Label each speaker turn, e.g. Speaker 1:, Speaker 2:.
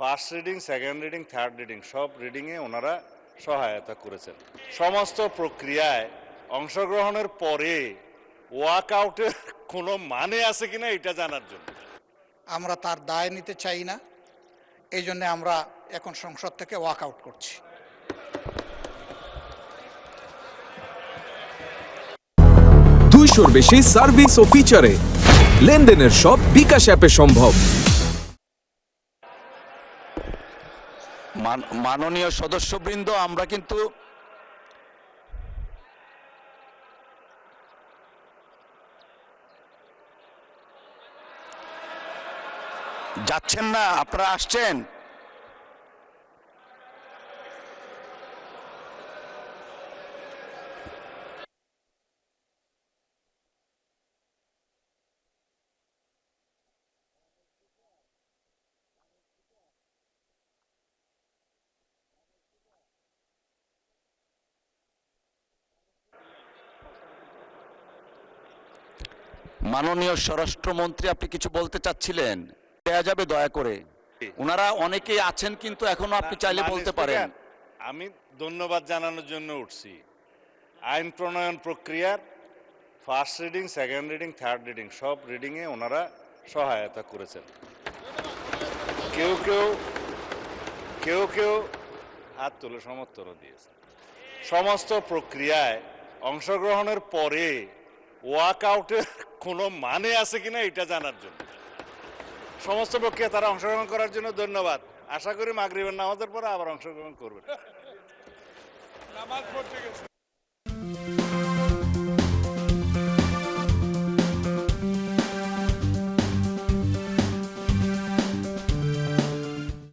Speaker 1: First reading, second reading, third reading সব রিডিংয়ে ওনারা সহায়তা করেছেন। সমস্ত প্রক্রিয়ায় অংশগ্রহণের পরে ওয়াক আউটের কোনো মানে আছে কিনা এটা জানার জন্য।
Speaker 2: আমরা তার দায় নিতে চাই না, এই জন্য আমরা এখন সংসদ থেকে ওয়াক আউট করছি।
Speaker 3: 200-র বেশি সার্ভিস ও ফিচারে লেনদেনের সব বিকাশ অ্যাপে সম্ভব।
Speaker 4: মাননীয় সদস্যবৃন্দ, আমরা কিন্তু যাচ্ছেন না, আপনারা আসছেন। মাননীয় স্বরাষ্ট্রমন্ত্রী, আপনি কিছু বলতে চাচ্ছিলেন? দেয়া যাবে দয়া করে, ওনারা অনেকেই আছেন কিন্তু এখনো আপনি চাইলে বলতে পারেন।
Speaker 1: আমি ধন্যবাদ জানানোর জন্য উঠছি। আইন প্রণয়ন প্রক্রিয়ার first reading, second reading, third reading সব রিডিংয়ে ওনারা সহায়তা করেছেন। কেউ কেউ হাত তুলে সমর্থনও দিয়েছেন। সমস্ত প্রক্রিয়ায় অংশগ্রহণের পরে ওয়াক আউটের কোনো মানে আছে কিনা এটা জানার জন্য। সমস্ত প্রক্রিয়া তারা অংশগ্রহণ করার জন্য ধন্যবাদ। আশা করি মাগরিবের নামাজের পরে আবার অংশগ্রহণ করবেন। নামাজ পড়তে গেছে।